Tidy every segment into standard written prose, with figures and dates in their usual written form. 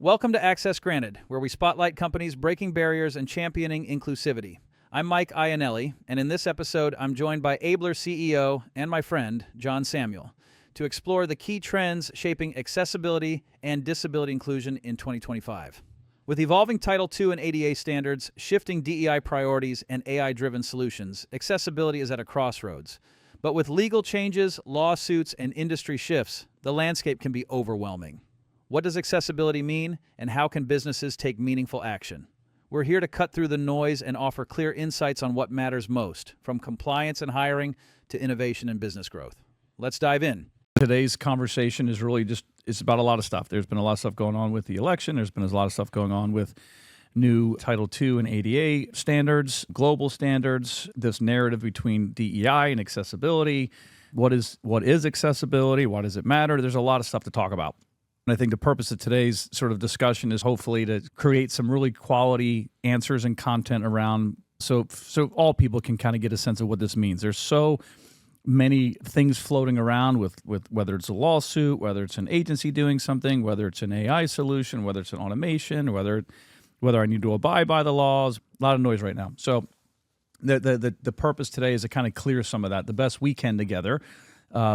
Welcome to Access Granted, where we spotlight companies breaking barriers and championing inclusivity. I'm Mike Iannelli, and in this episode, I'm joined by Ablr CEO and my friend, John Samuel, to explore the key trends shaping accessibility and disability inclusion in 2025. With evolving Title II and ADA standards, shifting DEI priorities, and AI-driven solutions, accessibility is at a crossroads. But with legal changes, lawsuits, and industry shifts, the landscape can be overwhelming. What does accessibility mean, and how can businesses take meaningful action? We're here to cut through the noise and offer clear insights on what matters most, from compliance and hiring to innovation and business growth. Let's dive in. Today's conversation is really it's about a lot of stuff. There's been a lot of stuff going on with the election. There's been a lot of stuff going on with new Title II and ADA standards, global standards, this narrative between DEI and accessibility. What is accessibility? Why does it matter? There's a lot of stuff to talk about. And I think the purpose of today's sort of discussion is hopefully to create some really quality answers and content around so all people can kind of get a sense of what this means. There's so many things floating around with whether it's a lawsuit, whether it's an agency doing something, whether it's an AI solution, whether it's an automation, whether I need to abide by the laws. A lot of noise right now. So the purpose today is to kind of clear some of that the best we can together.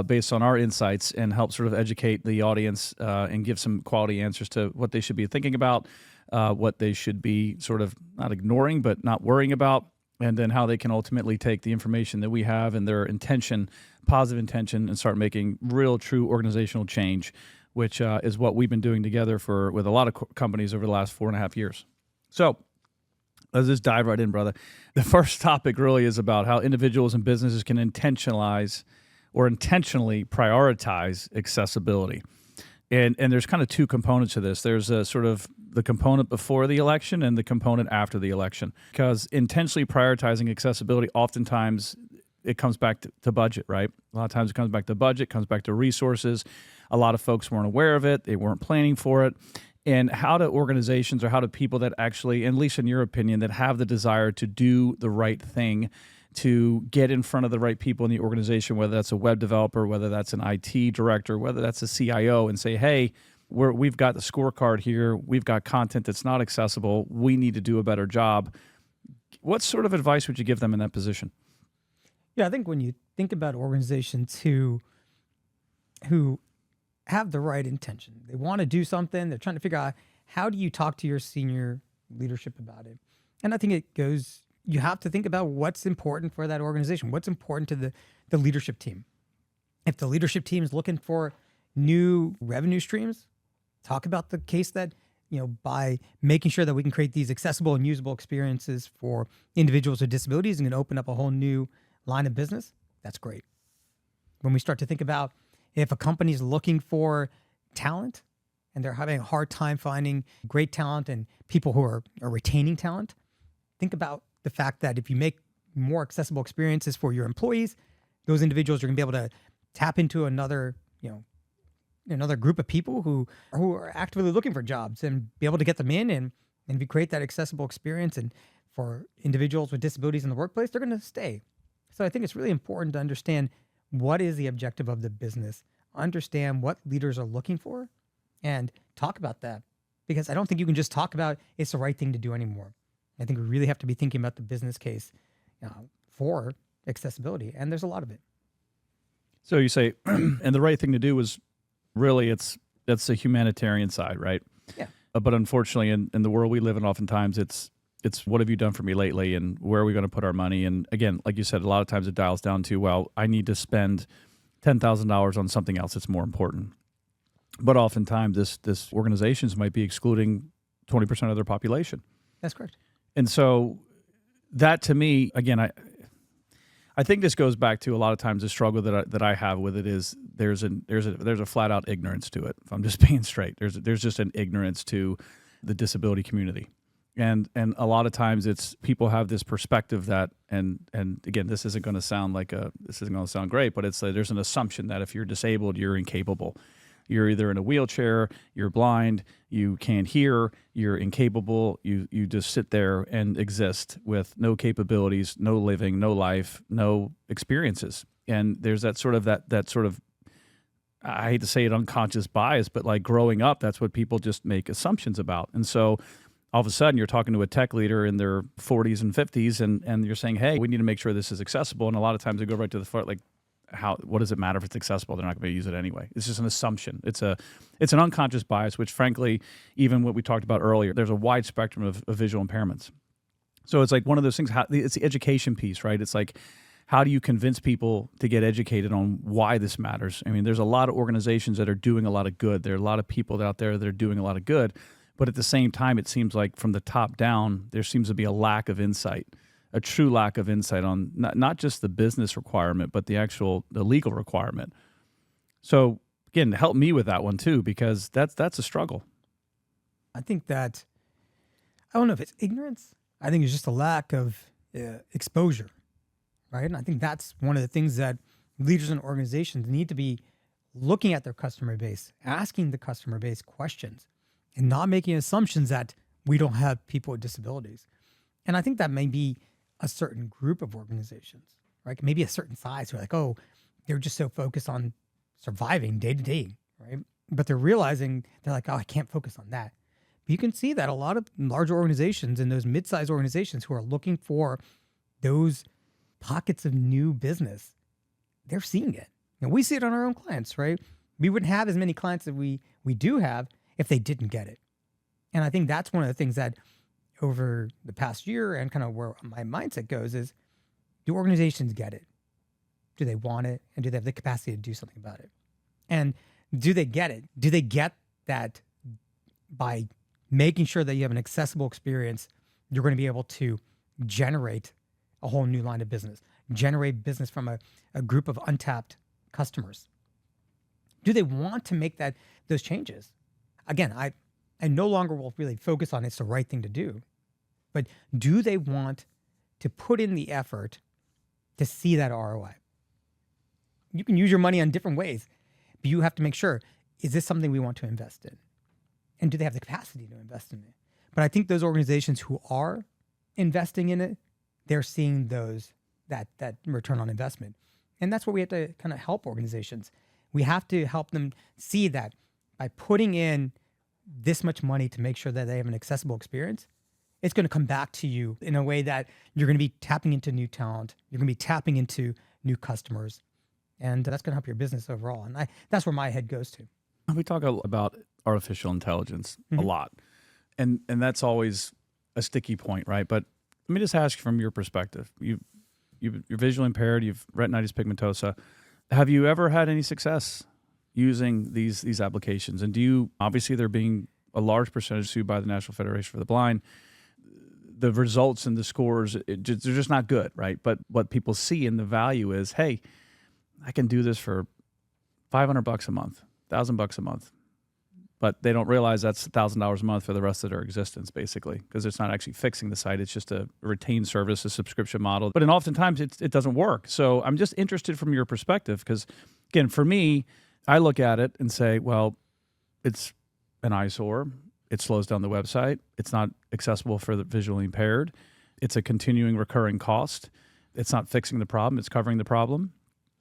Based on our insights and help sort of educate the audience and give some quality answers to what they should be thinking about, what they should be sort of not ignoring but not worrying about, and then how they can ultimately take the information that we have and their intention, positive intention, and start making real, true organizational change, which is what we've been doing together with a lot of companies over the last 4.5 years. So let's just dive right in, brother. The first topic really is about how individuals and businesses can intentionally prioritize accessibility. And there's kind of two components to this. There's a sort of the component before the election and the component after the election. Because intentionally prioritizing accessibility, oftentimes it comes back to budget, right? A lot of times it comes back to budget, comes back to resources. A lot of folks weren't aware of it. They weren't planning for it. And how do organizations or how do people that actually, at least in your opinion, that have the desire to do the right thing, to get in front of the right people in the organization, whether that's a web developer, whether that's an IT director, whether that's a CIO, and say, hey, we've got the scorecard here. We've got content that's not accessible. We need to do a better job. What sort of advice would you give them in that position? Yeah, I think when you think about organizations who have the right intention, they want to do something, they're trying to figure out how do you talk to your senior leadership about it. And I think you have to think about what's important for that organization, what's important to the leadership team. If the leadership team is looking for new revenue streams, talk about the case that, by making sure that we can create these accessible and usable experiences for individuals with disabilities and can open up a whole new line of business, that's great. When we start to think about if a company is looking for talent and they're having a hard time finding great talent and people who are retaining talent, think about the fact that if you make more accessible experiences for your employees, those individuals are going to be able to tap into another group of people who are actively looking for jobs and be able to get them in and if you create that accessible experience and for individuals with disabilities in the workplace, they're going to stay. So I think it's really important to understand what is the objective of the business, understand what leaders are looking for, and talk about that. Because I don't think you can just talk about it's the right thing to do anymore. I think we really have to be thinking about the business case for accessibility, and there's a lot of it. So you say, and the right thing to do is really that's the humanitarian side, right? Yeah. But unfortunately, in the world we live in, oftentimes it's what have you done for me lately, and where are we going to put our money? And again, like you said, a lot of times it dials down to, well, I need to spend $10,000 on something else that's more important. But oftentimes, this organizations might be excluding 20% of their population. That's correct. And so that to me, again, I think this goes back to a lot of times the struggle that I have with it is there's a flat out ignorance to it. If I'm just being straight, there's just an ignorance to the disability community, and a lot of times it's people have this perspective that and again, this isn't going to sound great, but it's like there's an assumption that if you're disabled, you're incapable. You're either in a wheelchair, you're blind, you can't hear, you're incapable, you just sit there and exist with no capabilities, no living, no life, no experiences. And there's that sort of I hate to say it, unconscious bias, but like growing up, that's what people just make assumptions about. And so all of a sudden you're talking to a tech leader in their 40s and 50s and you're saying, hey, we need to make sure this is accessible. And a lot of times they go right to the front, like, what does it matter if it's accessible? They're not going to use it anyway. It's just an assumption. It's an unconscious bias, which frankly, even what we talked about earlier, there's a wide spectrum of visual impairments. So it's like one of those things, it's the education piece, right? It's like, how do you convince people to get educated on why this matters? I mean, there's a lot of organizations that are doing a lot of good. There are a lot of people out there that are doing a lot of good. But at the same time, it seems like from the top down, there seems to be a lack of insight, a true lack of insight on not just the business requirement, but the legal requirement. So again, help me with that one too, because that's a struggle. I think that, I don't know if it's ignorance. I think it's just a lack of exposure, right? And I think that's one of the things that leaders and organizations need to be looking at their customer base, asking the customer base questions, and not making assumptions that we don't have people with disabilities. And I think that may be a certain group of organizations, right? Maybe a certain size who are like, oh, they're just so focused on surviving day to day, right? But they're realizing, they're like, oh, I can't focus on that. But you can see that a lot of large organizations and those mid-sized organizations who are looking for those pockets of new business, they're seeing it. And we see it on our own clients, right? We wouldn't have as many clients that we do have if they didn't get it. And I think that's one of the things that over the past year and kind of where my mindset goes is, do organizations get it? Do they want it? And do they have the capacity to do something about it? And do they get it? Do they get that by making sure that you have an accessible experience, you're going to be able to generate a whole new line of business, generate business from a group of untapped customers? Do they want to make those changes? Again, I no longer will really focus on it's the right thing to do, but do they want to put in the effort to see that ROI? You can use your money on different ways, but you have to make sure, is this something we want to invest in? And do they have the capacity to invest in it? But I think those organizations who are investing in it, they're seeing that return on investment. And that's what we have to kind of help organizations. We have to help them see that by putting in this much money to make sure that they have an accessible experience, it's going to come back to you in a way that you're going to be tapping into new talent. You're going to be tapping into new customers. And that's going to help your business overall. And that's where my head goes to. We talk about artificial intelligence a lot. And that's always a sticky point, right? But let me just ask you from your perspective. You're visually impaired. You've retinitis pigmentosa. Have you ever had any success using these applications? And obviously they're being a large percentage sued by the National Federation for the Blind. The results and the scores, they're just not good, right? But what people see in the value is, hey, I can do this for $500 a month, $1,000 a month. But they don't realize that's $1,000 a month for the rest of their existence, basically, because it's not actually fixing the site. It's just a retained service, a subscription model. But oftentimes it doesn't work. So I'm just interested from your perspective, because, again, for me, I look at it and say, well, it's an eyesore. It slows down the website. It's not accessible for the visually impaired. It's a continuing recurring cost. It's not fixing the problem. It's covering the problem.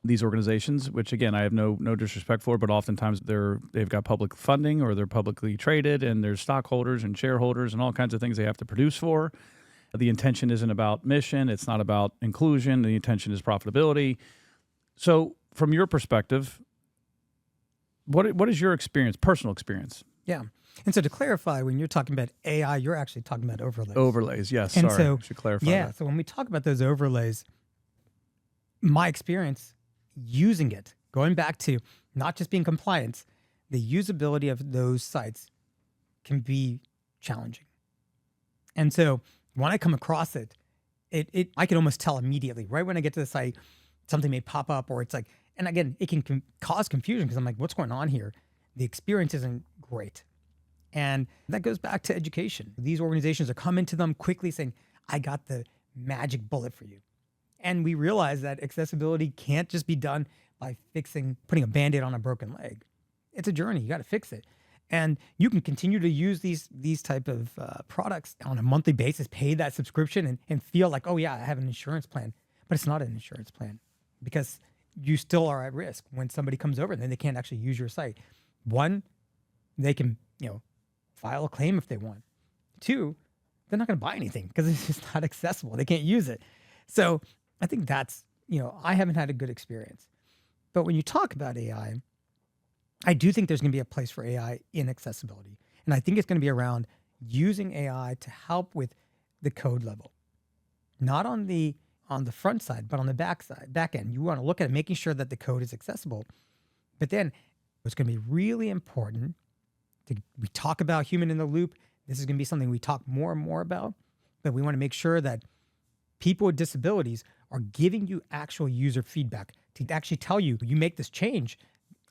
These organizations, which again, I have no disrespect for, but oftentimes they've got public funding or they're publicly traded and there's stockholders and shareholders and all kinds of things they have to produce for. The intention isn't about mission. It's not about inclusion. The intention is profitability. So from your perspective, what is your experience, personal experience? Yeah. And so to clarify, when you're talking about AI, you're actually talking about overlays. Overlays, yes. And sorry, so, I should clarify yeah, that. so when we talk about those overlays, my experience using it, going back to not just being compliant, the usability of those sites can be challenging. And so when I come across it, I can almost tell immediately, right when I get to the site, something may pop up or it's like, and again, it can cause confusion because I'm like, what's going on here? The experience isn't great. And that goes back to education. These organizations are coming to them quickly saying, I got the magic bullet for you. And we realize that accessibility can't just be done by putting a Band-Aid on a broken leg. It's a journey. You got to fix it. And you can continue to use these type of products on a monthly basis, pay that subscription and feel like, oh yeah, I have an insurance plan. But it's not an insurance plan because you still are at risk when somebody comes over and then they can't actually use your site. One, they can, file a claim if they want. Two, they're not going to buy anything because it's just not accessible. They can't use it. So I think that's, I haven't had a good experience. But when you talk about AI, I do think there's going to be a place for AI in accessibility. And I think it's going to be around using AI to help with the code level, not on the front side, but on the back end. You want to look at it, making sure that the code is accessible. But then it's going to be really important we talk about human in the loop. This is going to be something we talk more and more about, but we want to make sure that people with disabilities are giving you actual user feedback to actually tell you, you make this change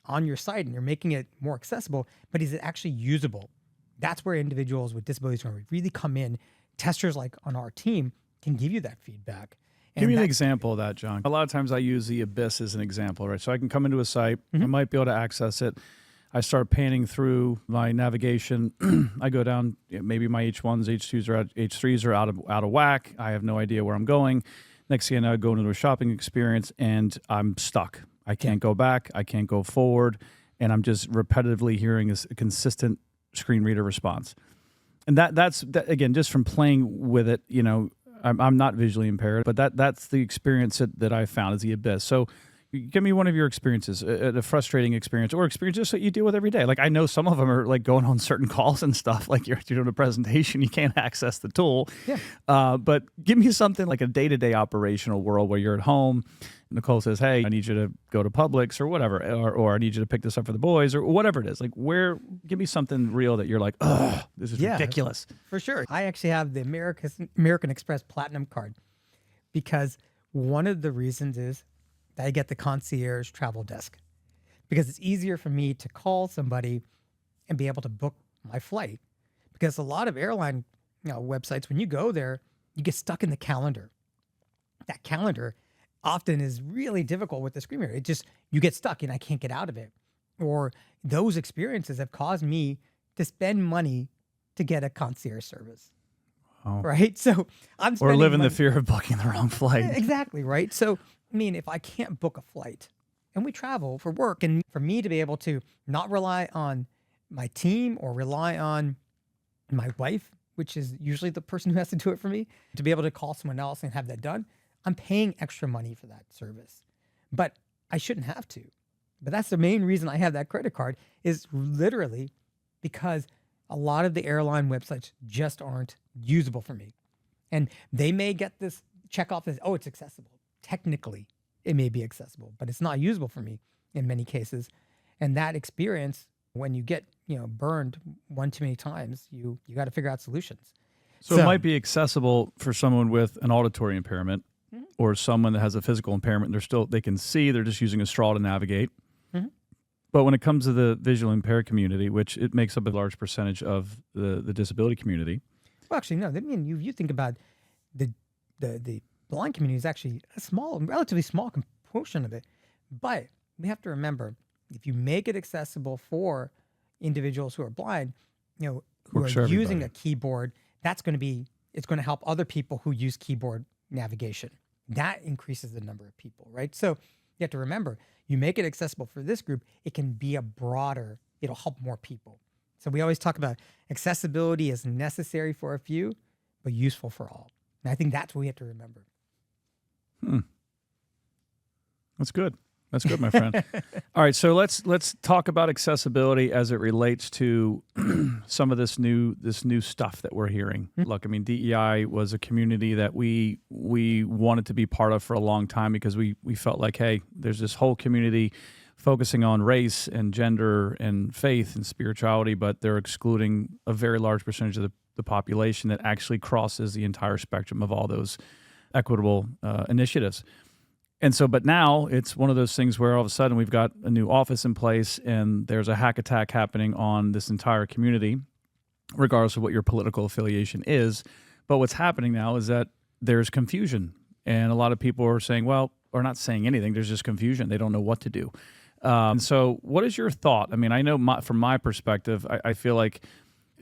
on your site and you're making it more accessible, but is it actually usable? That's where individuals with disabilities are going to really come in. Testers like on our team can give you that feedback. Give me an example of that, John. A lot of times I use the Abyss as an example, right? So I can come into a site, I might be able to access it. I start panning through my navigation. I go down, maybe my H1s, H2s, H3s are out of whack. I have no idea where I'm going. Next thing I know, I go into a shopping experience and I'm stuck. I can't go back. I can't go forward. And I'm just repetitively hearing a consistent screen reader response. And that's again, just from playing with it, I'm not visually impaired, but that's the experience that I found is the Abyss. So give me one of your experiences, a frustrating experience or experiences that you deal with every day. Like I know some of them are like going on certain calls and stuff, like you're doing a presentation, you can't access the tool. Yeah. But give me something like a day-to-day operational world where you're at home. Nicole says, hey, I need you to go to Publix or whatever, or I need you to pick this up for the boys or whatever it is. Like give me something real that you're like, oh, this is ridiculous. For sure. I actually have the American Express Platinum card because one of the reasons is that I get the concierge travel desk because it's easier for me to call somebody and be able to book my flight. Because a lot of airline websites, when you go there, you get stuck in the calendar. That calendar often is really difficult with the screen reader. You get stuck and I can't get out of it. Or those experiences have caused me to spend money to get a concierge service. Oh. Right? So I'm spending or live in money. the fear of booking the wrong flight. Exactly, right? So, if I can't book a flight and we travel for work, and for me to be able to not rely on my team or rely on my wife, which is usually the person who has to do it for me, to be able to call someone else and have that done, I'm paying extra money for that service. But I shouldn't have to. But that's the main reason I have that credit card is literally because a lot of the airline websites just aren't usable for me. And they may get this check off as, oh, it's accessible. Technically, it may be accessible, but it's not usable for me in many cases. And that experience, when you get burned one too many times, you got to figure out solutions. So it might be accessible for someone with an auditory impairment or someone that has a physical impairment. They can see, they're just using a straw to navigate. Mm-hmm. But when it comes to the visually impaired community, which it makes up a large percentage of the disability community. Well, actually, no. You think about the blind community is actually a relatively small portion of it. But we have to remember, if you make it accessible for individuals who are blind, who are using a keyboard, it's going to help other people who use keyboard navigation. That increases the number of people, right? So you have to remember, you make it accessible for this group, it can be it'll help more people. So we always talk about accessibility is necessary for a few, but useful for all. And I think that's what we have to remember. That's good. That's good, my friend. All right, so let's talk about accessibility as it relates to some of this new stuff that we're hearing. Mm-hmm. Look, DEI was a community that we wanted to be part of for a long time because we felt like, hey, there's this whole community focusing on race and gender and faith and spirituality, but they're excluding a very large percentage of the population that actually crosses the entire spectrum of all those equitable initiatives. And so, but now it's one of those things where all of a sudden we've got a new office in place and there's a hack attack happening on this entire community, regardless of what your political affiliation is. But what's happening now is that there's confusion. And a lot of people are saying, well, or not saying anything, there's just confusion. They don't know what to do. And so what is your thought? I know from my perspective, I feel like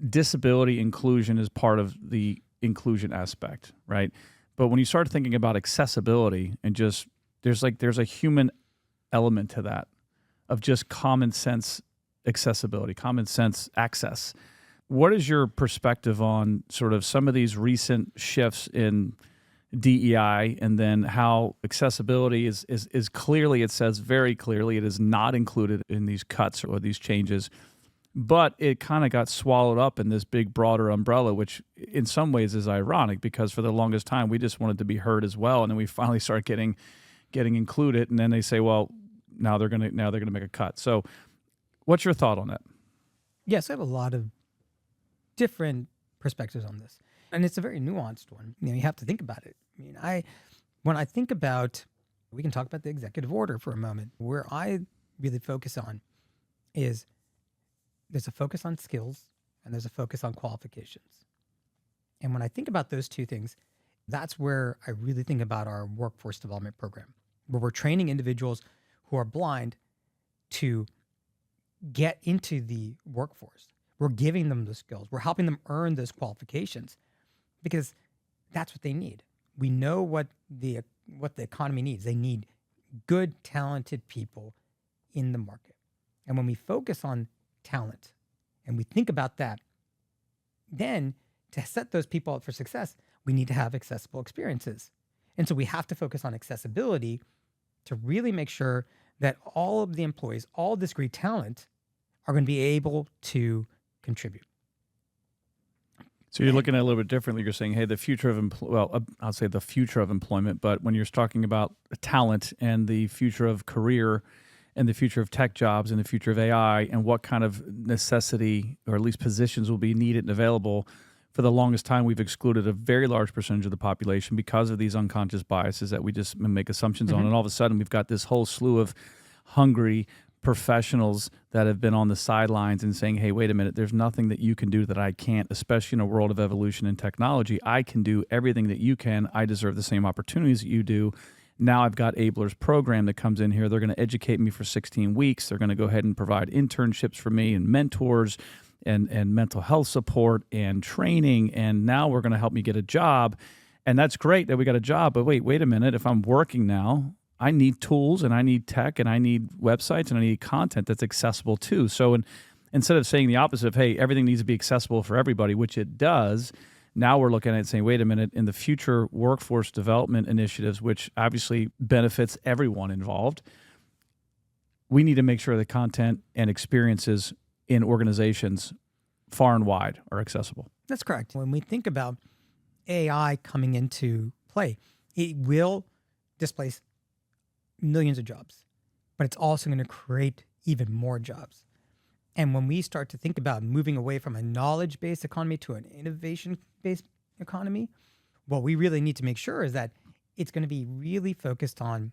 disability inclusion is part of the inclusion aspect, right? But when you start thinking about accessibility and just, there's a human element to that of just common sense accessibility, common sense access. What is your perspective on sort of some of these recent shifts in DEI, and then how accessibility is clearly, it says very clearly, it is not included in these cuts or these changes, but it kind of got swallowed up in this big broader umbrella, which in some ways is ironic because for the longest time we just wanted to be heard as well, and then we finally start getting included, and then they say, well, now they're gonna make a cut. So, what's your thought on that? Yes, I have a lot of different perspectives on this, and it's a very nuanced one. You have to think about it. I mean, when I think about, we can talk about the executive order for a moment. Where I really focus on is there's a focus on skills and there's a focus on qualifications. And when I think about those two things, that's where I really think about our workforce development program, where we're training individuals who are blind to get into the workforce. We're giving them the skills. We're helping them earn those qualifications because that's what they need. We know what the economy needs. They need good, talented people in the market. And when we focus on talent and we think about that, then to set those people up for success, we need to have accessible experiences. And so we have to focus on accessibility to really make sure that all of the employees, all this great talent, are going to be able to contribute. So you're looking at it a little bit differently. You're saying, hey, the future of I'll say the future of employment, but when you're talking about talent and the future of career and the future of tech jobs and the future of AI and what kind of necessity or at least positions will be needed and available, for the longest time we've excluded a very large percentage of the population because of these unconscious biases that we just make assumptions on. And all of a sudden we've got this whole slew of hungry professionals that have been on the sidelines and saying, hey, wait a minute, there's nothing that you can do that I can't, especially in a world of evolution and technology. I can do everything that you can. I deserve the same opportunities that you do. Now I've got Ablr's program that comes in here. They're going to educate me for 16 weeks. They're going to go ahead and provide internships for me and mentors and mental health support and training. And now we're going to help me get a job. And that's great that we got a job. But wait a minute. If I'm working now, I need tools and I need tech and I need websites and I need content that's accessible too. So instead of saying the opposite of, hey, everything needs to be accessible for everybody, which it does, now we're looking at it and saying, wait a minute, in the future workforce development initiatives, which obviously benefits everyone involved, we need to make sure the content and experiences in organizations far and wide are accessible. That's correct. When we think about AI coming into play, it will displace millions of jobs, but it's also going to create even more jobs. And when we start to think about moving away from a knowledge-based economy to an innovation-based economy, what we really need to make sure is that it's going to be really focused on,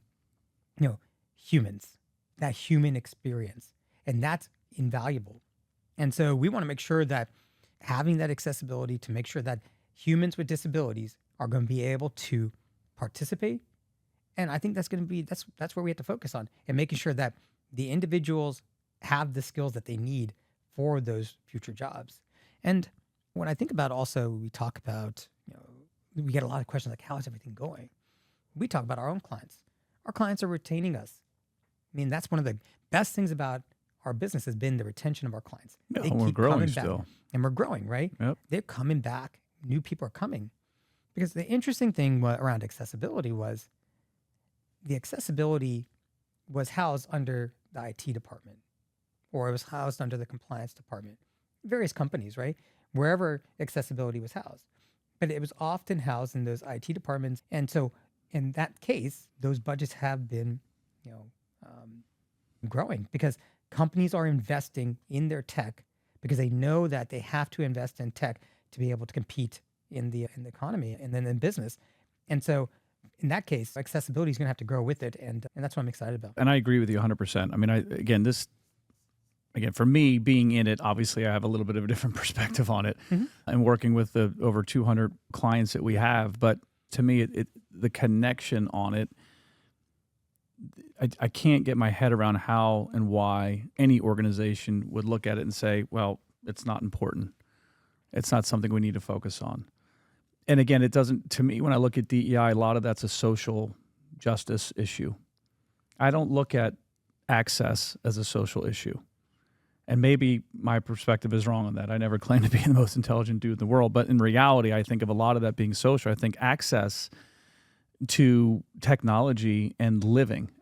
humans, that human experience, and that's invaluable. And so we want to make sure that having that accessibility to make sure that humans with disabilities are going to be able to participate. And I think that's going to be, that's where we have to focus on, and making sure that the individuals have the skills that they need for those future jobs. And when I think about also, we talk about, we get a lot of questions like, how is everything going? We talk about our own clients. Our clients are retaining us. I mean, that's one of the best things about our business has been the retention of our clients. Yeah, they we're keep growing coming back, still. and we're growing, right? Yep. They're coming back. New people are coming. Because the interesting thing around accessibility was the accessibility was housed under the IT department, or it was housed under the compliance department, various companies, right? Wherever accessibility was housed. But it was often housed in those IT departments. And so in that case, those budgets have been, growing because companies are investing in their tech because they know that they have to invest in tech to be able to compete in the economy and then in business. And so in that case, accessibility is going to have to grow with it. And that's what I'm excited about. And I agree with you 100%. I mean, for me, being in it, obviously I have a little bit of a different perspective on it and working with the over 200 clients that we have. But to me, the connection on it, I can't get my head around how and why any organization would look at it and say, well, it's not important. It's not something we need to focus on. And again, it doesn't, to me, when I look at DEI, a lot of that's a social justice issue. I don't look at access as a social issue. And maybe my perspective is wrong on that. I never claim to be the most intelligent dude in the world, but in reality, I think of a lot of that being social. I think access to technology and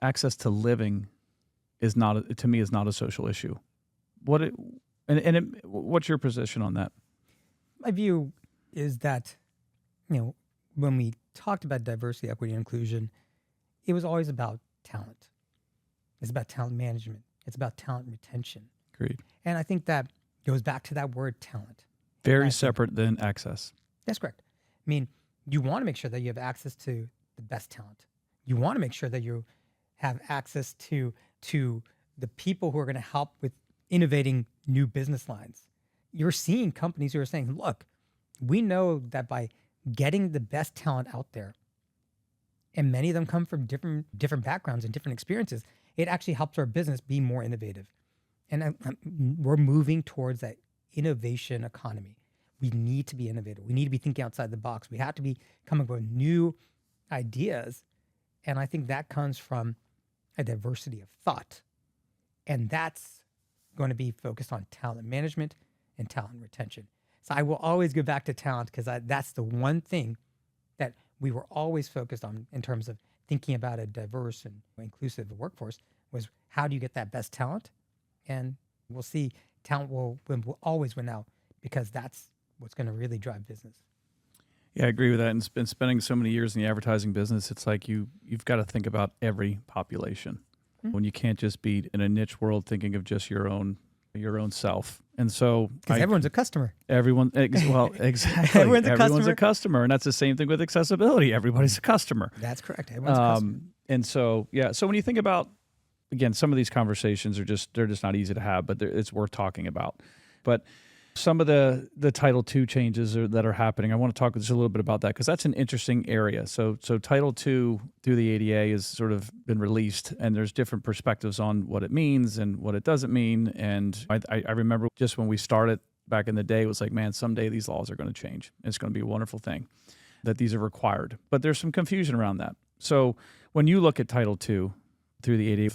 access to living is not, to me, is not a social issue. What's your position on that? My view is that, when we talked about diversity, equity, and inclusion, it was always about talent. It's about talent management. It's about talent retention. Agreed. And I think that goes back to that word talent. Very separate than access. That's correct. I mean, you want to make sure that you have access to the best talent. You want to make sure that you have access to the people who are going to help with innovating new business lines. You're seeing companies who are saying, look, we know that by getting the best talent out there, and many of them come from different backgrounds and different experiences, it actually helps our business be more innovative. And we're moving towards that innovation economy. We need to be innovative. We need to be thinking outside the box. We have to be coming up with new ideas. And I think that comes from a diversity of thought. And that's going to be focused on talent management and talent retention. So I will always go back to talent because that's the one thing that we were always focused on in terms of thinking about a diverse and inclusive workforce was how do you get that best talent? And we'll see talent will always win out because that's what's going to really drive business. Yeah, I agree with that. And been spending so many years in the advertising business, it's like you've got to think about every population. Mm-hmm. When you can't just be in a niche world thinking of just your own self. And so because everyone's a customer. Everyone, well, exactly. Everyone's a customer. And that's the same thing with accessibility. Everybody's a customer. That's correct. Everyone's a customer. And so, yeah. So when you think about, again, some of these conversations they're just not easy to have, but it's worth talking about. But some of the Title II changes that are happening, I want to talk just a little bit about that because that's an interesting area. So Title II through the ADA has sort of been released, and there's different perspectives on what it means and what it doesn't mean. And I remember just when we started back in the day, it was like, man, someday these laws are going to change. It's going to be a wonderful thing that these are required. But there's some confusion around that. So when you look at Title II through the ADA,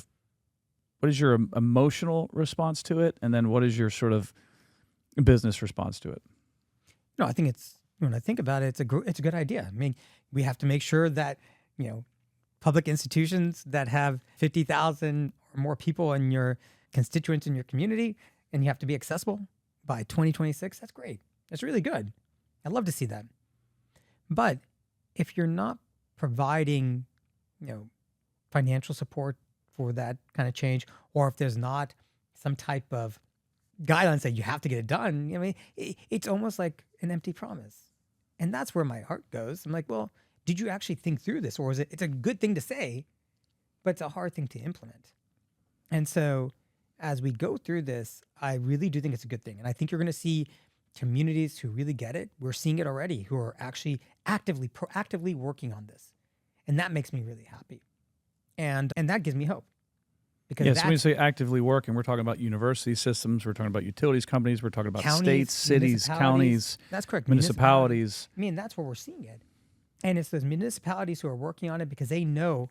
what is your emotional response to it? And then what is your sort of business response to it? No, I think when I think about it, it's a good idea. I mean, we have to make sure that, public institutions that have 50,000 or more people in your constituents in your community, and you have to be accessible by 2026. That's great. That's really good. I'd love to see that. But if you're not providing, financial support for that kind of change, or if there's not some type of guidelines that you have to get it done, I mean, it's almost like an empty promise. And that's where my heart goes. I'm like, well, did you actually think through this? Or it's a good thing to say, but it's a hard thing to implement. And so as we go through this, I really do think it's a good thing. And I think you're going to see communities who really get it. We're seeing it already, who are actually proactively working on this. And that makes me really happy. And that gives me hope. Because so when you say actively working, we're talking about university systems, we're talking about utilities companies, we're talking about states, cities, counties. That's correct. Municipalities. I mean, that's where we're seeing it. And it's those municipalities who are working on it because they know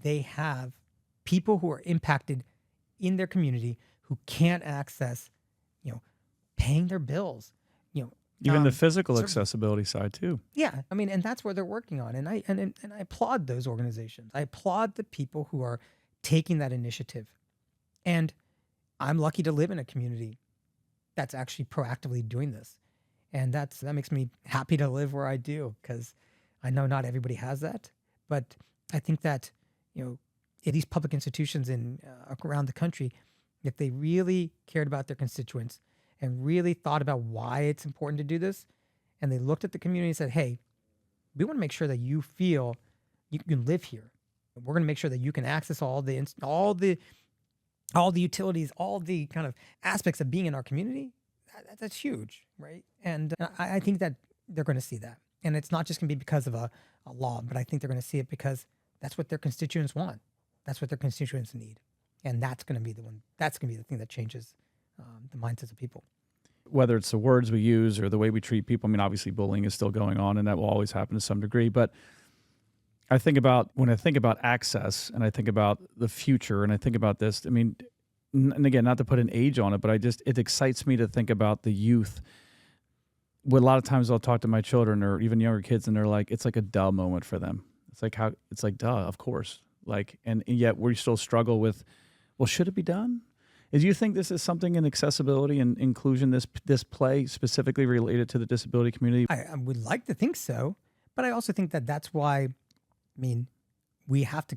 they have people who are impacted in their community who can't access, paying their bills, even the physical accessibility side too. Yeah, I mean, and that's where they're working on. And I applaud those organizations. I applaud the people who are taking that initiative. And I'm lucky to live in a community that's actually proactively doing this. And that makes me happy to live where I do, because I know not everybody has that. But I think that, at these public institutions around the country, if they really cared about their constituents and really thought about why it's important to do this, and they looked at the community and said, hey, we want to make sure that you feel you can live here. We're going to make sure that you can access all the utilities, all the kind of aspects of being in our community. That's huge, right? And I think that they're going to see that. And it's not just going to be because of a law, but I think they're going to see it because that's what their constituents want. That's what their constituents need. And that's going to be the one. That's going to be the thing that changes the mindsets of people. Whether it's the words we use or the way we treat people. I mean, obviously bullying is still going on, and that will always happen to some degree. But I think about access, and I think about the future, and I think about this. I mean, and again, not to put an age on it, but it excites me to think about the youth. What a lot of times I'll talk to my children or even younger kids, and they're like, it's like a duh moment for them. It's like duh, of course. Like, and yet we still struggle with, well, should it be done? Do you think this is something in accessibility and inclusion, this play specifically related to the disability community? I would like to think so, but I also think that that's why, I mean, we need to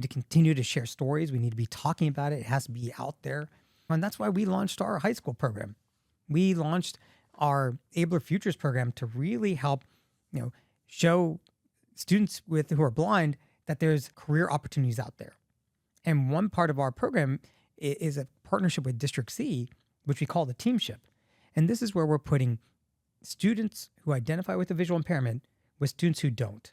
continue to share stories. We need to be talking about it. It has to be out there. And that's why we launched our high school program. We launched our Ablr Futures program to really help, show students who are blind that there's career opportunities out there. And one part of our program is a partnership with District C, which we call the Teamship. And this is where we're putting students who identify with a visual impairment with students who don't.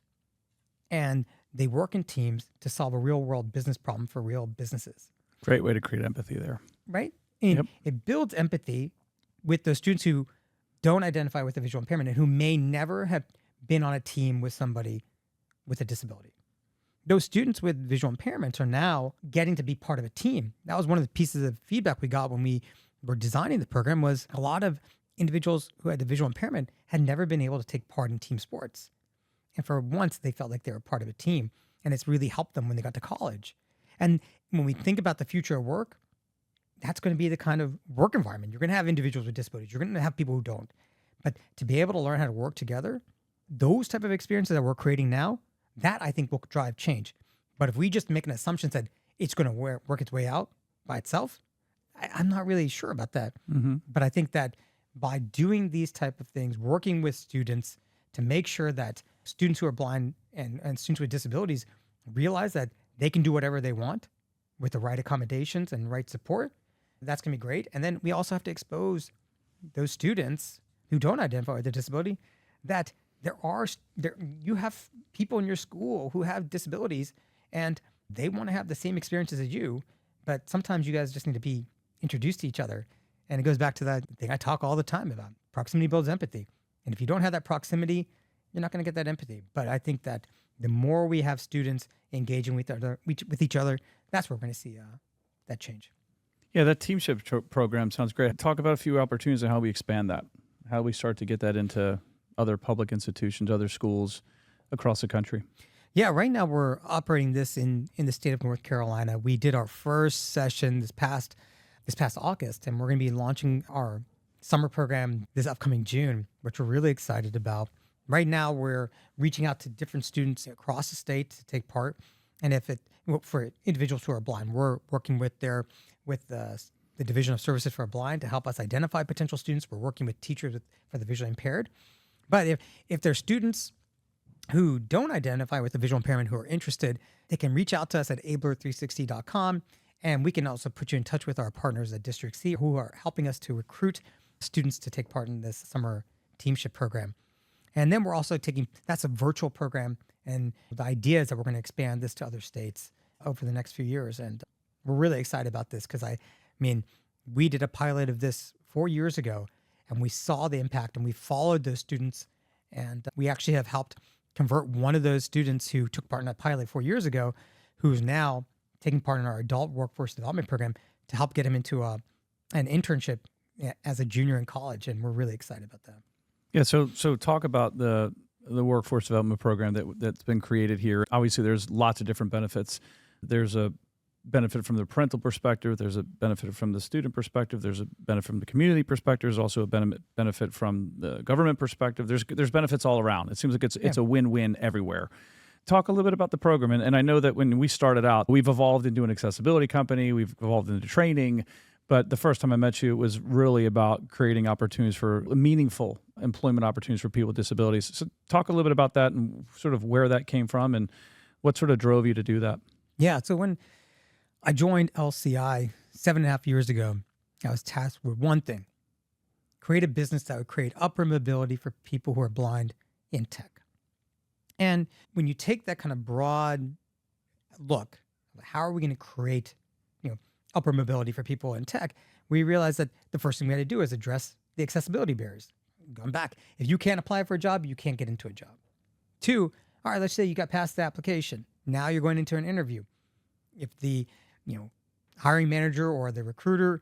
And they work in teams to solve a real world business problem for real businesses. Great way to create empathy there. Right? And it builds empathy with those students who don't identify with a visual impairment and who may never have been on a team with somebody with a disability. Those students with visual impairments are now getting to be part of a team. That was one of the pieces of feedback we got when we were designing the program, was a lot of individuals who had the visual impairment had never been able to take part in team sports. And for once, they felt like they were part of a team. And it's really helped them when they got to college. And when we think about the future of work, that's going to be the kind of work environment. You're going to have individuals with disabilities. You're going to have people who don't. But to be able to learn how to work together, those type of experiences that we're creating now, that I think will drive change. But if we just make an assumption that it's going to work its way out by itself, I'm not really sure about that. Mm-hmm. But I think that by doing these type of things, working with students to make sure that students who are blind and students with disabilities realize that they can do whatever they want with the right accommodations and right support, that's going to be great. And then we also have to expose those students who don't identify with a disability that you have people in your school who have disabilities and they want to have the same experiences as you, but sometimes you guys just need to be introduced to each other. And it goes back to that thing I talk all the time about. Proximity builds empathy. And if you don't have that proximity, you're not going to get that empathy. But I think that the more we have students engaging with each other, that's where we're going to see that change. Yeah, that teamship program sounds great. Talk about a few opportunities and how we expand that, how we start to get that into other public institutions, other schools across the country. Yeah, right now we're operating this in the state of North Carolina. We did our first session this past August, and we're going to be launching our summer program this upcoming June, which we're really excited about. Right now, we're reaching out to different students across the state to take part. And for individuals who are blind, we're working with the Division of Services for the Blind to help us identify potential students. We're working with teachers for the visually impaired. But if there's students who don't identify with the visual impairment who are interested, they can reach out to us at ablr360.com. And we can also put you in touch with our partners at District C who are helping us to recruit students to take part in this summer teamship program. And then we're also that's a virtual program. And the idea is that we're going to expand this to other states over the next few years. And we're really excited about this because we did a pilot of this 4 years ago and we saw the impact and we followed those students. And we actually have helped convert one of those students who took part in that pilot 4 years ago, who's now taking part in our adult workforce development program to help get him into an internship as a junior in college. And we're really excited about that. Yeah, so talk about the workforce development program that's been created here. Obviously, there's lots of different benefits. There's a benefit from the parental perspective. There's a benefit from the student perspective. There's a benefit from the community perspective. There's also a benefit from the government perspective. There's benefits all around. It seems like it's a win-win everywhere. Talk a little bit about the program. And I know that when we started out, we've evolved into an accessibility company. We've evolved into training. But the first time I met you, it was really about creating opportunities for meaningful employment opportunities for people with disabilities. So talk a little bit about that and sort of where that came from and what sort of drove you to do that. Yeah. So when I joined LCI 7.5 years ago, I was tasked with one thing: create a business that would create upward mobility for people who are blind in tech. And when you take that kind of broad look, how are we going to create, upward mobility for people in tech? We realized that the first thing we had to do is address the accessibility barriers. Going back, if you can't apply for a job, you can't get into a job. 2, All right, let's say you got past the application. Now you're going into an interview. If the hiring manager or the recruiter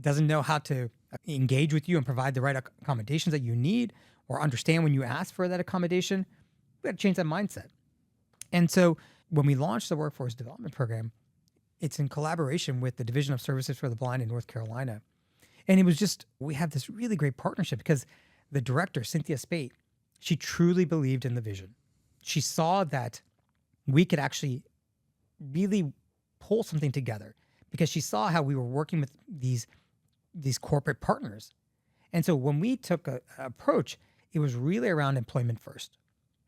doesn't know how to engage with you and provide the right accommodations that you need or understand when you ask for that accommodation, we got to change that mindset. And so when we launched the Workforce Development Program, it's in collaboration with the Division of Services for the Blind in North Carolina. And it was just, we have this really great partnership because the director, Cynthia Spate, she truly believed in the vision. She saw that we could actually really pull something together because she saw how we were working with these corporate partners. And so when we took an approach, it was really around employment first.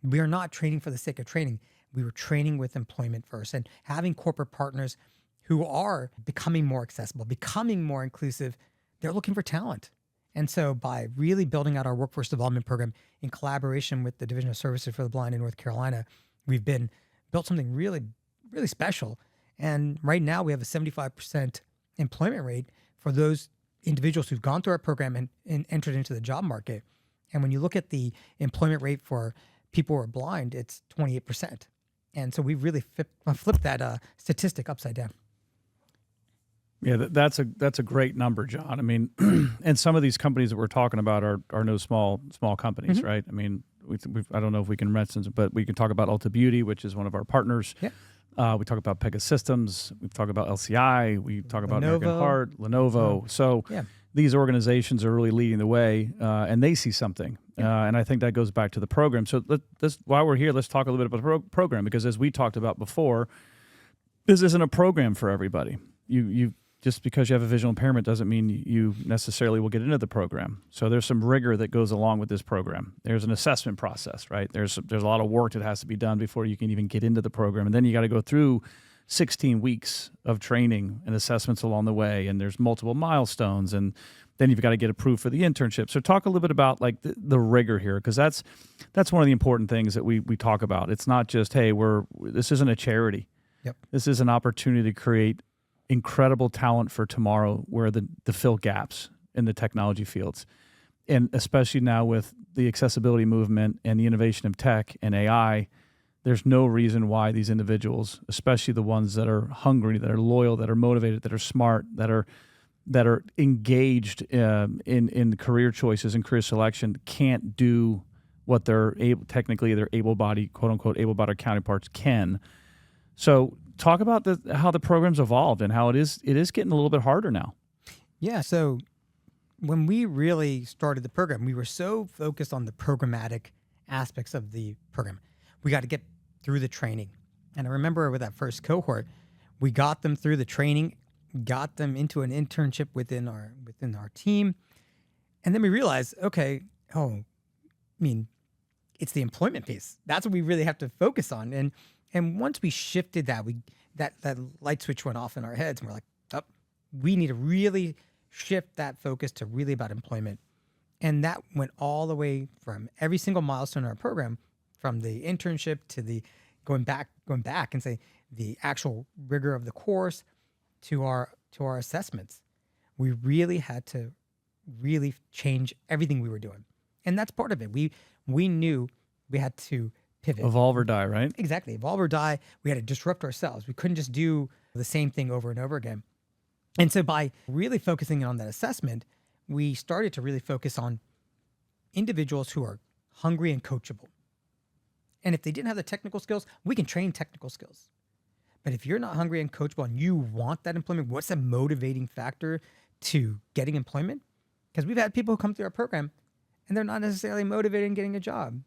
We are not training for the sake of training. We were training with employment first and having corporate partners who are becoming more accessible, becoming more inclusive. They're looking for talent. And so by really building out our workforce development program in collaboration with the Division of Services for the Blind in North Carolina, we've built something really, really special. And right now we have a 75% employment rate for those individuals who've gone through our program and entered into the job market. And when you look at the employment rate for people who are blind, it's 28%. And so we've really flipped that statistic upside down. Yeah, that's a great number, John. I mean, and some of these companies that we're talking about are no small companies, Mm-hmm. right? I mean, I don't know if we can mention, but we can talk about Ulta Beauty, which is one of our partners. Yeah. We talk about Pegasystems. We talk about LCI. We talk about Lenovo. American Heart, Lenovo. So Yeah. these organizations are really leading the way, and they see something. And I think that goes back to the program. So while we're here, let's talk a little bit about the program, because as we talked about before, this isn't a program for everybody. You just because you have a visual impairment doesn't mean you necessarily will get into the program. So there's some rigor that goes along with this program. There's an assessment process, right? There's a lot of work that has to be done before you can even get into the program. And then you got to go through 16 weeks of training and assessments along the way. And there's multiple milestones. And then you've got to get approved for the internship. So talk a little bit about like the rigor here, because that's one of the important things that we talk about. It's not just, hey, this isn't a charity. Yep. This is an opportunity to create incredible talent for tomorrow, where to fill gaps in the technology fields. And especially now with the accessibility movement and the innovation of tech and AI, there's no reason why these individuals, especially the ones that are hungry, that are loyal, that are motivated, that are smart, that are engaged in career choices and career selection, can't do what their able-bodied, quote-unquote, able-bodied counterparts can. So talk about how the program's evolved and how it is getting a little bit harder now. Yeah. So when we really started the program, we were so focused on the programmatic aspects of the program. We got to get through the training. And I remember with that first cohort, we got them through the training, got them into an internship within our team. And then we realized, okay, it's the employment piece. That's what we really have to focus on. And once we shifted that, that light switch went off in our heads, and we're like, oh, we need to really shift that focus to really about employment. And that went all the way from every single milestone in our program, from the internship to the going back and say the actual rigor of the course to our assessments. We really had to really change everything we were doing. And that's part of it. We knew we had to pivot. Evolve or die, right? Exactly. Evolve or die. We had to disrupt ourselves. We couldn't just do the same thing over and over again. And so by really focusing on that assessment, we started to really focus on individuals who are hungry and coachable. And if they didn't have the technical skills, we can train technical skills. But if you're not hungry and coachable and you want that employment, what's the motivating factor to getting employment? Because we've had people who come through our program and they're not necessarily motivated in getting a job.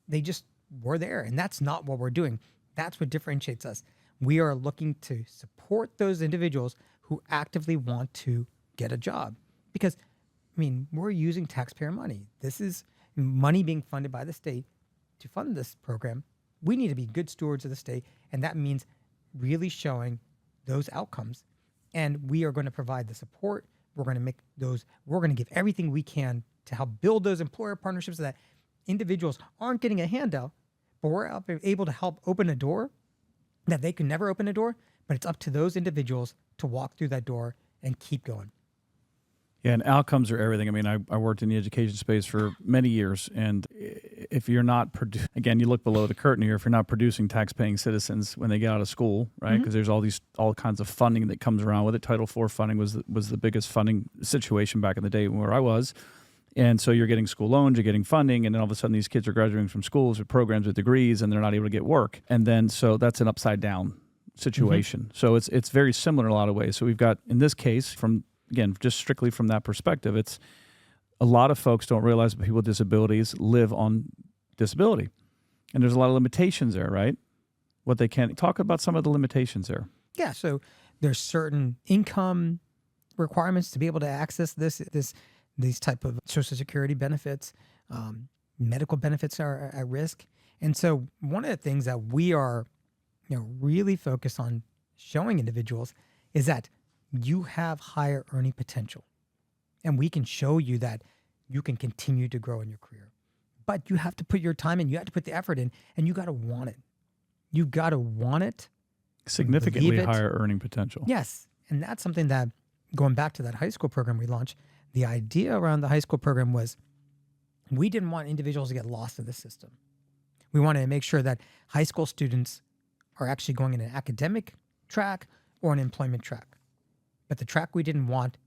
They just were there. And that's not what we're doing. That's what differentiates us. We are looking to support those individuals who actively want to get a job. Because, we're using taxpayer money. This is money being funded by the state to fund this program. We need to be good stewards of the state. And that means really showing those outcomes. And we are going to provide the support. We're going to give everything we can to help build those employer partnerships so that individuals aren't getting a handout, but we're able to help open a door that they can never open a door, but it's up to those individuals to walk through that door and keep going. Yeah, and outcomes are everything. I worked in the education space for many years, and if you're not, again, you look below the curtain here, if you're not producing tax-paying citizens when they get out of school, right? Because there's all kinds of funding that comes around with it. Title IV funding was the biggest funding situation back in the day where I was. And so you're getting school loans, you're getting funding, and then all of a sudden these kids are graduating from schools with programs with degrees, and they're not able to get work. And then so that's an upside down situation. So it's very similar in a lot of ways. So we've got, in this case, from, again, just strictly from that perspective, it's a lot of folks don't realize that people with disabilities live on disability. And there's a lot of limitations there, right? What they can't talk about some of the limitations there. Yeah, so there's certain income requirements to be able to access these type of Social Security benefits. Medical benefits are at risk. And so one of the things that we are really focused on showing individuals is that you have higher earning potential. And we can show you that you can continue to grow in your career. But you have to put your time in, you have to put the effort in, and you got to want it. You got to want it. Significantly higher earning potential. Yes. And that's something that, going back to that high school program we launched, the idea around the high school program was we didn't want individuals to get lost in the system. We wanted to make sure that high school students are actually going in an academic track or an employment track. But the track we didn't want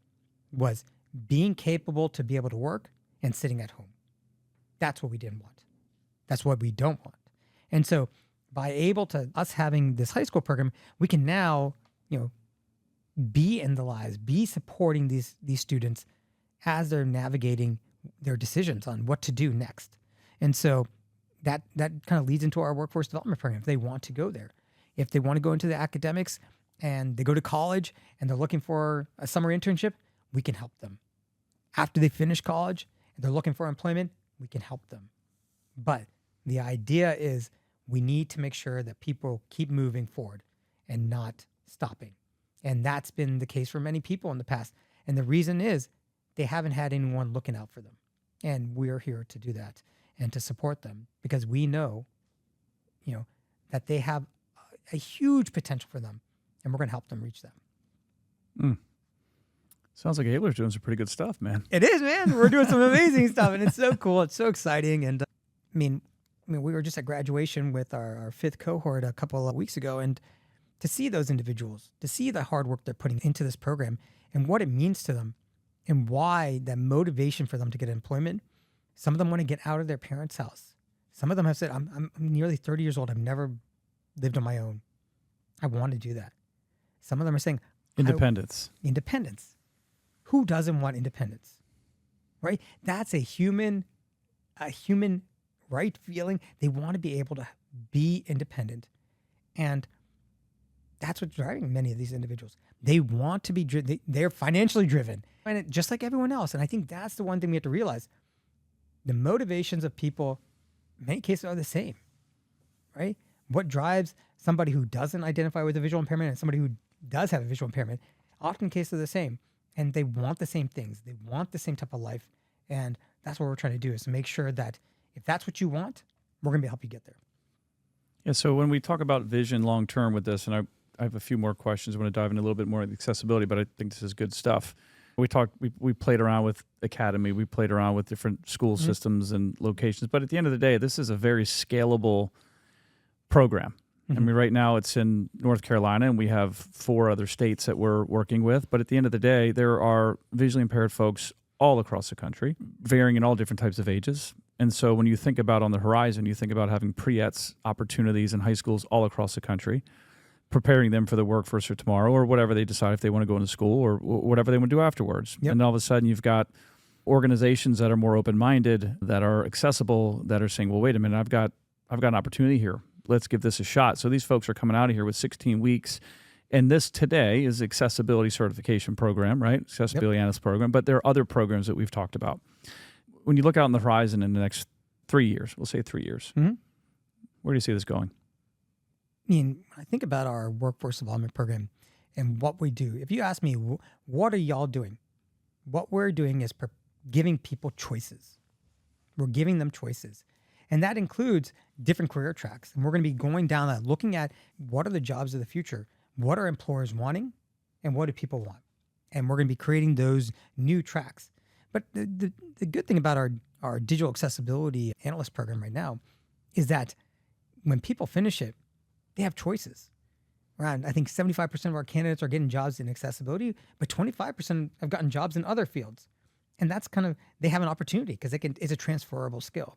was being capable to be able to work and sitting at home. That's what we didn't want. That's what we don't want. And so by us having this high school program, we can now, be in the lives, be supporting these students as they're navigating their decisions on what to do next. And so that kind of leads into our workforce development program. If they want to go there, if they want to go into the academics and they go to college and they're looking for a summer internship, we can help them. After they finish college and they're looking for employment, we can help them. But the idea is we need to make sure that people keep moving forward and not stopping. And that's been the case for many people in the past. And the reason is they haven't had anyone looking out for them. And we're here to do that and to support them because we know, that they have a huge potential for them and we're going to help them reach that. Sounds like Ablr's doing some pretty good stuff, man. It is, man. We're doing some amazing stuff and it's so cool. It's so exciting. And we were just at graduation with our fifth cohort a couple of weeks ago, and to see those individuals, to see the hard work they're putting into this program and what it means to them and why that motivation for them to get employment. Some of them want to get out of their parents' house. Some of them have said, I'm nearly 30 years old. I've never lived on my own. I want to do that. Some of them are saying independence. Independence. Who doesn't want independence? Right? That's a human right feeling. They want to be able to be independent. And that's what's driving many of these individuals. They want to be driven. They're financially driven, and just like everyone else. And I think that's the one thing we have to realize. The motivations of people, in many cases, are the same, right? What drives somebody who doesn't identify with a visual impairment and somebody who does have a visual impairment, often cases are the same. And they want the same things. They want the same type of life. And that's what we're trying to do, is to make sure that if that's what you want, we're going to help you get there. Yeah, so when we talk about vision long-term with this, and I have a few more questions. I want to dive in a little bit more of the accessibility, but I think this is good stuff. We played around with Academy. We played around with different school systems and locations. But at the end of the day, this is a very scalable program. I mean, right now it's in North Carolina, and we have 4 other states that we're working with. But at the end of the day, there are visually impaired folks all across the country, varying in all different types of ages. And so when you think about on the horizon, you think about having pre-ETS opportunities in high schools all across the country, preparing them for the workforce for tomorrow or whatever they decide, if they want to go into school or whatever they want to do afterwards. Yep. And all of a sudden you've got organizations that are more open-minded, that are accessible, that are saying, well, wait a minute, I've got an opportunity here. Let's give this a shot. So these folks are coming out of here with 16 weeks. And this today is accessibility certification program, right? Accessibility analyst program. But there are other programs that we've talked about. When you look out on the horizon in the next 3 years, we'll say 3 years, where do you see this going? When I think about our workforce development program and what we do, if you ask me, what are y'all doing? What we're doing is giving people choices. We're giving them choices. And that includes different career tracks. And we're going to be going down that, looking at what are the jobs of the future? What are employers wanting? And what do people want? And we're going to be creating those new tracks. But the good thing about our our digital accessibility analyst program right now is that when people finish it, they have choices. Around, I think 75% of our candidates are getting jobs in accessibility, but 25% have gotten jobs in other fields. And that's kind of, they have an opportunity because it's a transferable skill.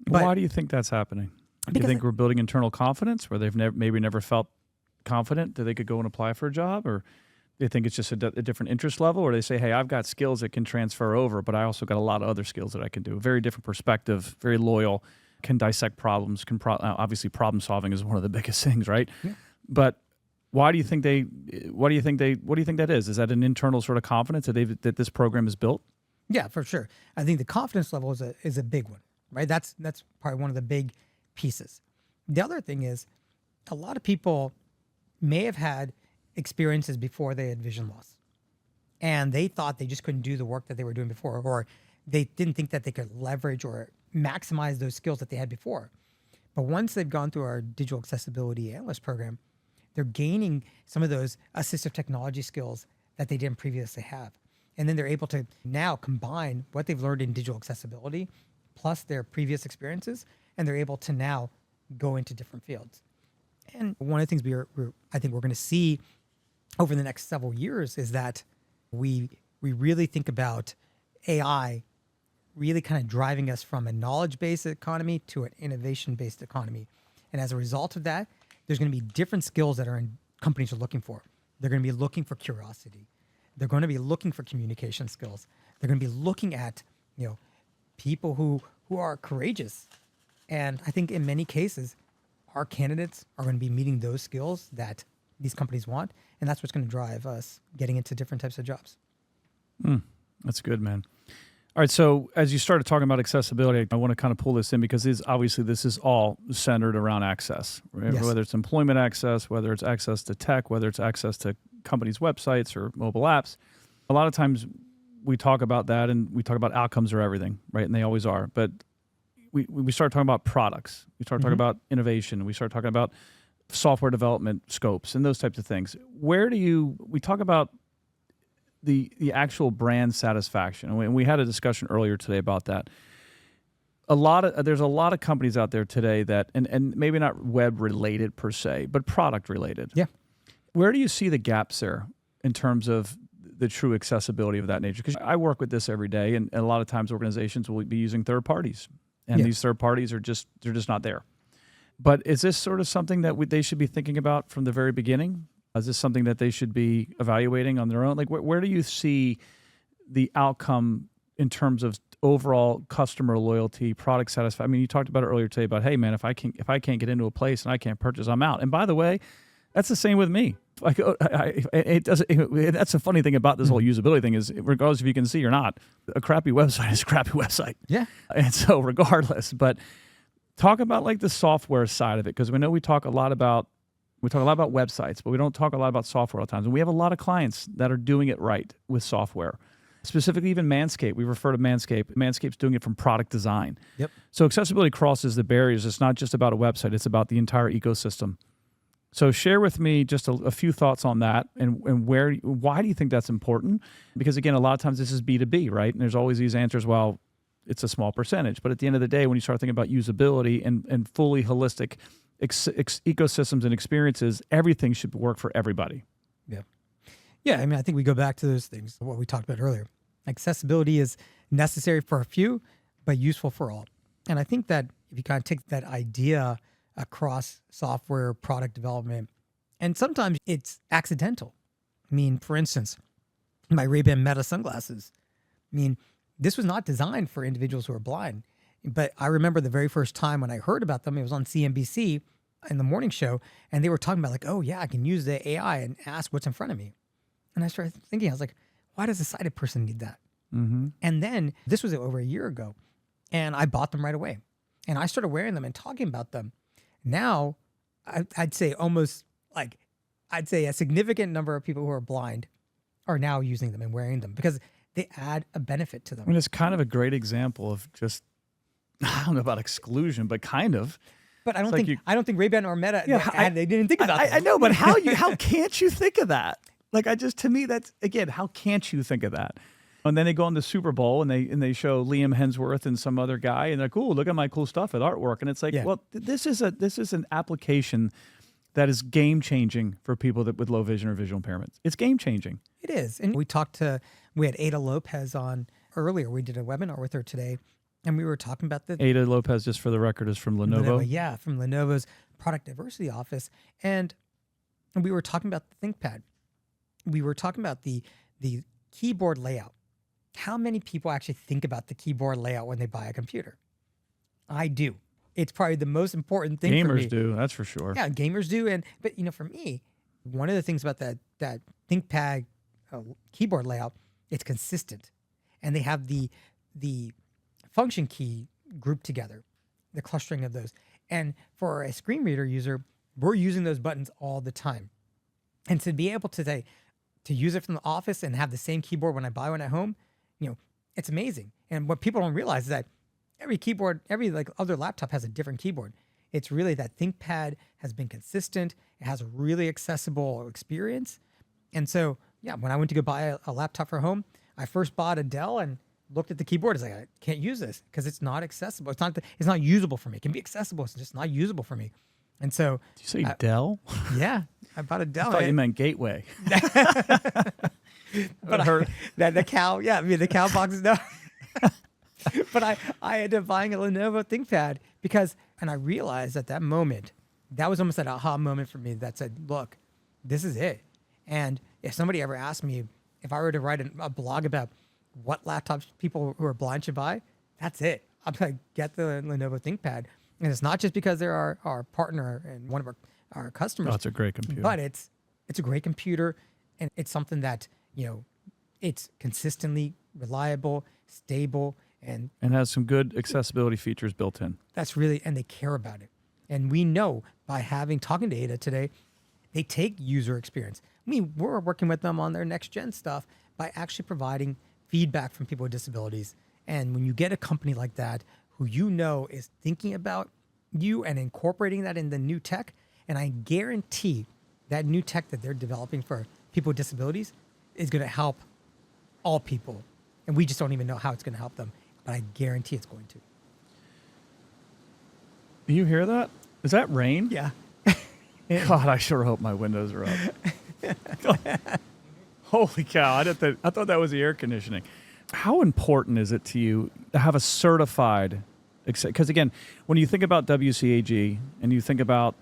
But why do you think that's happening? Do you think we're building internal confidence where they've maybe never felt confident that they could go and apply for a job? Or they think it's just a different interest level? Or they say, hey, I've got skills that can transfer over, but I also got a lot of other skills that I can do. Very different perspective, very loyal, can dissect problems, obviously problem solving is one of the biggest things, right? Yeah. But what do you think that is? Is that an internal sort of confidence that this program is built? Yeah, for sure. I think the confidence level is a big one, right? That's probably one of the big pieces. The other thing is a lot of people may have had experiences before they had vision loss, and they thought they just couldn't do the work that they were doing before, or they didn't think that they could leverage or maximize those skills that they had before. But once they've gone through our digital accessibility analyst program, they're gaining some of those assistive technology skills that they didn't previously have. And then they're able to now combine what they've learned in digital accessibility plus their previous experiences, and they're able to now go into different fields. And one of the things I think we're going to see over the next several years is that we really think about AI really kind of driving us from a knowledge-based economy to an innovation-based economy. And as a result of that, there's going to be different skills that companies are looking for. They're going to be looking for curiosity. They're going to be looking for communication skills. They're going to be looking at, people who are courageous. And I think in many cases, our candidates are going to be meeting those skills that these companies want. And that's what's going to drive us getting into different types of jobs. That's good, man. All right. So as you started talking about accessibility, I want to kind of pull this in because this is all centered around access, right? Yes. Whether it's employment access, whether it's access to tech, whether it's access to companies' websites or mobile apps. A lot of times we talk about that and we talk about outcomes are everything, right? And they always are. But we start talking about products. We start talking about innovation. We start talking about software development scopes and those types of things. We talk about the actual brand satisfaction. And we had a discussion earlier today about that. There's a lot of companies out there today that, and maybe not web related per se, but product related. Yeah. Where do you see the gaps there in terms of the true accessibility of that nature? Because I work with this every day, and a lot of times organizations will be using third parties, and these third parties they're just not there. But is this sort of something that they should be thinking about from the very beginning? Is this something that they should be evaluating on their own? Like, where do you see the outcome in terms of overall customer loyalty, product satisfaction? I mean, you talked about it earlier today about, hey, man, if I can't get into a place and I can't purchase, I'm out. And by the way, that's the same with me. Like, that's the funny thing about this whole usability thing is, regardless if you can see or not, a crappy website is a crappy website. Yeah. And so regardless, but talk about like the software side of it, because we know we talk a lot about websites, but we don't talk a lot about software all the time. And we have a lot of clients that are doing it right with software. Specifically, even Manscaped. We refer to Manscaped. Manscaped's doing it from product design. Yep. So accessibility crosses the barriers. It's not just about a website. It's about the entire ecosystem. So share with me just a few thoughts on that and why do you think that's important? Because again, a lot of times this is B2B, right? And there's always these answers, well, it's a small percentage. But at the end of the day, when you start thinking about usability and fully holistic ecosystems and experiences, everything should work for everybody. Yeah. Yeah, I mean, I think we go back to those things, what we talked about earlier. Accessibility is necessary for a few, but useful for all. And I think that if you kind of take that idea across software, product development, and sometimes it's accidental. I mean, for instance, my Ray-Ban Meta sunglasses. I mean, this was not designed for individuals who are blind. But I remember the very first time when I heard about them, it was on CNBC in the morning show, and they were talking about like, oh yeah, I can use the AI and ask what's in front of me. And I started thinking, I was like, why does a sighted person need that? Mm-hmm. And then this was over a year ago, and I bought them right away. And I started wearing them and talking about them. Now, I'd say a significant number of people who are blind are now using them and wearing them because they add a benefit to them. I mean, it's kind of a great example of just, I don't know about exclusion, but kind of. But I don't think Ray-Ban or Meta, they didn't think about that. I know, but how can't you think of that? Like, to me, that's, again, how can't you think of that? And then they go on the Super Bowl and they show Liam Hemsworth and some other guy, and they're like, "Ooh, look at my cool stuff at artwork." And it's like, Yeah. well, this is an application that is game changing for people with low vision or visual impairments. It's game changing. It is. And we had Ada Lopez on earlier. We did a webinar with her today, and we were talking about the Ada Lopez, just for the record, is from Lenovo. Yeah, from Lenovo's product diversity office. And we were talking about the ThinkPad. We were talking about the keyboard layout. How many people actually think about the keyboard layout when they buy a computer? I do. It's probably the most important thing for me. Gamers do, that's for sure. Yeah, gamers do. But for me, one of the things about that ThinkPad keyboard layout, it's consistent, and they have the function key grouped together, the clustering of those. And for a screen reader user, we're using those buttons all the time, and to be able to use it from the office and have the same keyboard when I buy one at home, it's amazing. And what people don't realize is that every keyboard, every other laptop has a different keyboard. It's really that ThinkPad has been consistent. It has a really accessible experience. And so, yeah, when I went to go buy a laptop for home, I first bought a Dell and looked at the keyboard. It's like, I can't use this because it's not accessible. It's not usable for me. It can be accessible. It's just not usable for me. And so, did you say Dell? Yeah, I bought a Dell. I thought you meant Gateway. But the cow, yeah, the cow boxes, no. But I ended up buying a Lenovo ThinkPad and I realized at that moment, that was almost an aha moment for me that said, look, this is it. And if somebody ever asked me if I were to write a blog about what laptops people who are blind should buy, that's it. I'm going to get the Lenovo ThinkPad. And it's not just because they're our partner and one of our customers. Oh, it's a great computer. But it's a great computer, and it's something that, it's consistently reliable, stable, and has some good accessibility features built in. and they care about it. And we know by talking to Ada today, they take user experience. We're working with them on their next gen stuff by actually providing feedback from people with disabilities. And when you get a company like that who is thinking about you and incorporating that in the new tech, and I guarantee that new tech that they're developing for people with disabilities is going to help all people. And we just don't even know how it's going to help them, but I guarantee it's going to. Do you hear that? Is that rain? Yeah. God, I sure hope my windows are up. Holy cow. I thought that was the air conditioning. How important is it to you to have a certified, because again, when you think about WCAG and you think about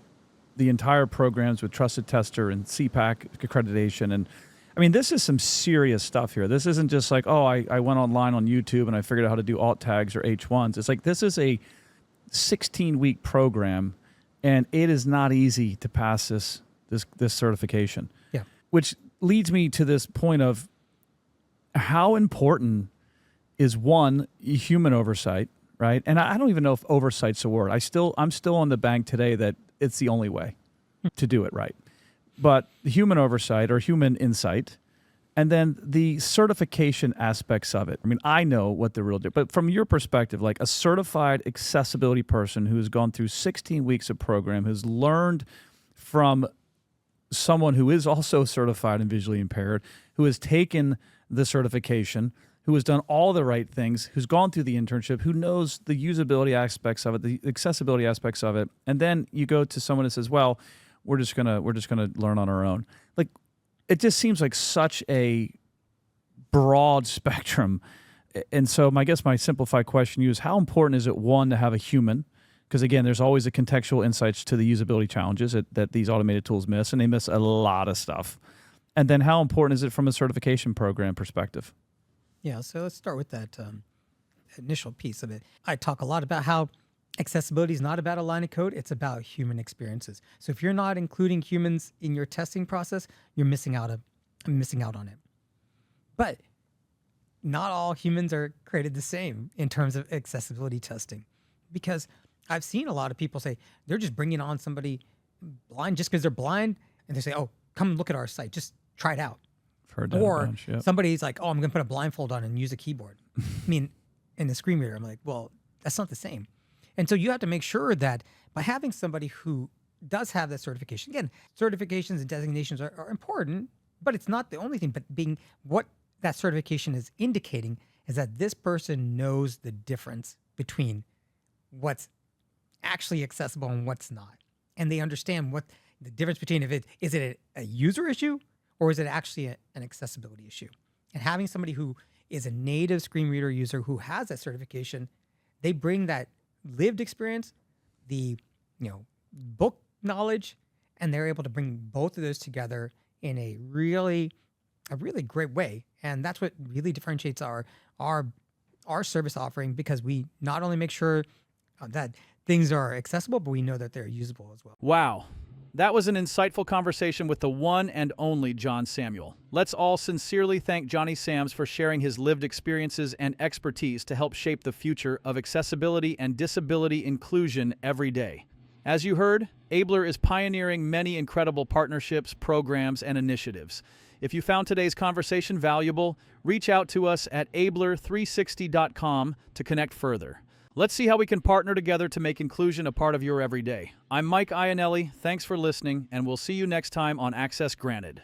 the entire programs with Trusted Tester and CPAC accreditation, and this is some serious stuff here. This isn't just like, oh, I went online on YouTube and I figured out how to do alt tags or H1s. It's like, this is a 16-week program, and it is not easy to pass this certification. Yeah. Which leads me to this point of how important is, one, human oversight, right? And I don't even know if oversight's a word. I'm still on the bank today that it's the only way to do it right. But the human oversight or human insight, and then the certification aspects of it. I know what the real deal, but from your perspective, like a certified accessibility person who's gone through 16 weeks of program, who's learned from someone who is also certified and visually impaired, who has taken the certification, who has done all the right things, who's gone through the internship, who knows the usability aspects of it, the accessibility aspects of it, and then you go to someone that says, "Well, we're just gonna learn on our own." Like, it just seems like such a broad spectrum. And so, my simplified question to you is, how important is it, one, to have a human? Because again, there's always a contextual insights to the usability challenges that these automated tools miss, and they miss a lot of stuff. And then how important is it from a certification program perspective? Yeah, so let's start with that initial piece of it. I talk a lot about how accessibility is not about a line of code, it's about human experiences. So if you're not including humans in your testing process, you're missing out on it. But not all humans are created the same in terms of accessibility testing, because I've seen a lot of people say they're just bringing on somebody blind just because they're blind, and they say, "Oh, come look at our site, just try it out." Heard that Or a bunch, yep. Somebody's like, "Oh, I'm going to put a blindfold on and use a keyboard." In the screen reader, I'm like, well, that's not the same. And so you have to make sure that by having somebody who does have that certification, again, certifications and designations are important, but it's not the only thing. But being what that certification is indicating is that this person knows the difference between what's actually accessible and what's not. And they understand what the difference between is it a user issue or is it actually an accessibility issue. And having somebody who is a native screen reader user who has that certification, they bring that lived experience, the book knowledge, and they're able to bring both of those together in a really great way. And that's what really differentiates our service offering, because we not only make sure that things are accessible, but we know that they're usable as well. Wow. That was an insightful conversation with the one and only John Samuel. Let's all sincerely thank Johnny Sams for sharing his lived experiences and expertise to help shape the future of accessibility and disability inclusion every day. As you heard, Ablr is pioneering many incredible partnerships, programs, and initiatives. If you found today's conversation valuable, reach out to us at abler360.com to connect further. Let's see how we can partner together to make inclusion a part of your everyday. I'm Mike Iannelli. Thanks for listening, and we'll see you next time on Access Granted.